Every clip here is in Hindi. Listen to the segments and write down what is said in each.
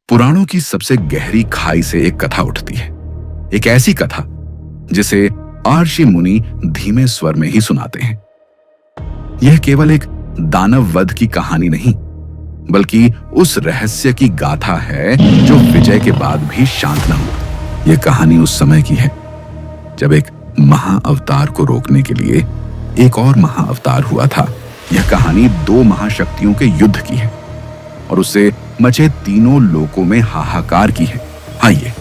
पुराणों की सबसे गहरी खाई से एक कथा उठती है। एक ऐसी कथा जिसे आर्षि मुनि धीमे स्वर में ही सुनाते हैं। यह केवल एक दानव वध की कहानी नहीं, बल्कि उस रहस्य की गाथा है जो विजय के बाद भी शांत न हुआ। यह कहानी उस समय की है जब एक महाअवतार को रोकने के लिए एक और महाअवतार हुआ था। यह कहानी दो महाशक्तियों के युद्ध की है और उससे मचे तीनों लोकों में हाहाकार की है। आइए,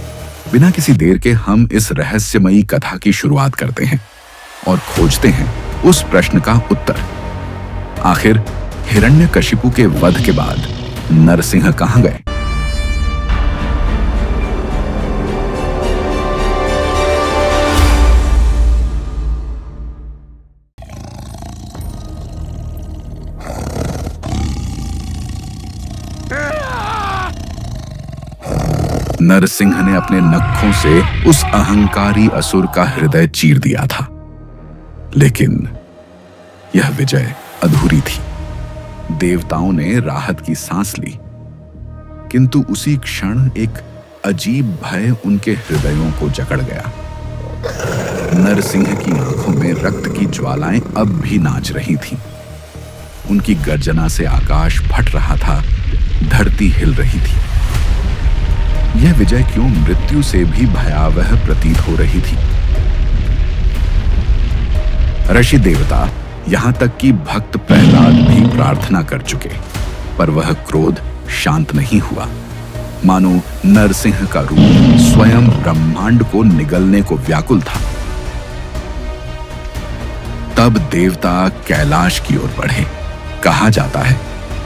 बिना किसी देर के हम इस रहस्यमयी कथा की शुरुआत करते हैं और खोजते हैं उस प्रश्न का उत्तर। आखिर हिरण्यकशिपु के वध के बाद नरसिंह कहां गए? नरसिंह ने अपने नखों से उस अहंकारी असुर का हृदय चीर दिया था, लेकिन यह विजय अधूरी थी। देवताओं ने राहत की सांस ली, किंतु उसी क्षण एक अजीब भय उनके हृदयों को जकड़ गया। नरसिंह की आंखों में रक्त की ज्वालाएं अब भी नाच रही थीं। उनकी गर्जना से आकाश फट रहा था, धरती हिल रही थी। यह विजय क्यों मृत्यु से भी भयावह प्रतीत हो रही थी? ऋषि देवता, यहां तक कि भक्त प्रहलाद भी प्रार्थना कर चुके, पर वह क्रोध शांत नहीं हुआ। मानो नरसिंह का रूप स्वयं ब्रह्मांड को निगलने को व्याकुल था। तब देवता कैलाश की ओर बढ़े। कहा जाता है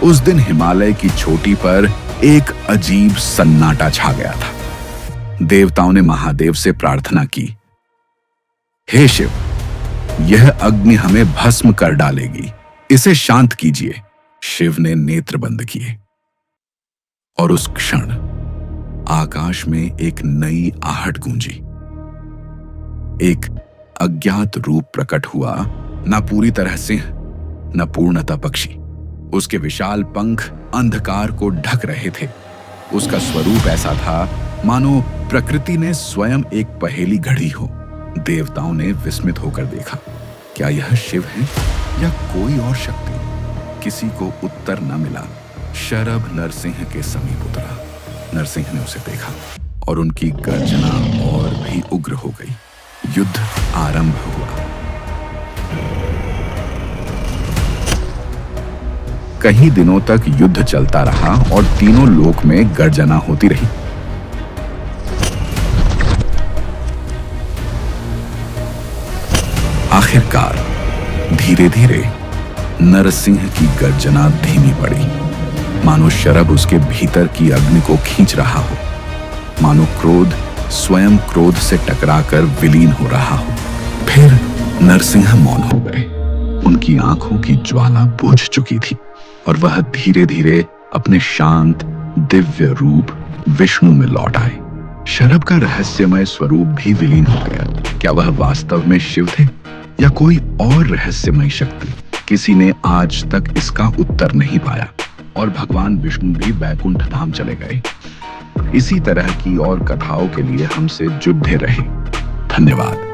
उस दिन हिमालय की चोटी पर एक अजीब सन्नाटा छा गया था। देवताओं ने महादेव से प्रार्थना की, हे शिव, यह अग्नि हमें भस्म कर डालेगी, इसे शांत कीजिए। शिव ने नेत्र बंद किए और उस क्षण आकाश में एक नई आहट गूंजी। एक अज्ञात रूप प्रकट हुआ, न पूरी तरह सिंह, न पूर्णतः पक्षी। उसके विशाल पंख अंधकार को ढक रहे थे। उसका स्वरूप ऐसा था मानो प्रकृति ने स्वयं एक पहेली घड़ी हो। देवताओं ने विस्मित होकर देखा, क्या यह शिव है या कोई और शक्ति? किसी को उत्तर न मिला। शरभ नरसिंह के समीप उतरा। नरसिंह ने उसे देखा और उनकी गर्जना और भी उग्र हो गई। युद्ध आरंभ हुआ। कई दिनों तक युद्ध चलता रहा और तीनों लोक में गर्जना होती रही। आखिरकार धीरे धीरे नरसिंह की गर्जना धीमी पड़ी। मानो शरभ उसके भीतर की अग्नि को खींच रहा हो, मानो क्रोध स्वयं क्रोध से टकराकर विलीन हो रहा हो। फिर नरसिंह मौन हो गए। उनकी आंखों की ज्वाला बुझ चुकी थी और वह धीरे धीरे अपने शांत दिव्य रूप विष्णु में लौट आए। शरभ का रहस्यमय स्वरूप भी विलीन हो गया। क्या वह वास्तव में शिव थे या कोई और रहस्यमय शक्ति? किसी ने आज तक इसका उत्तर नहीं पाया और भगवान विष्णु भी बैकुंठ धाम चले गए। इसी तरह की और कथाओं के लिए हमसे जुड़े रहें। धन्यवाद।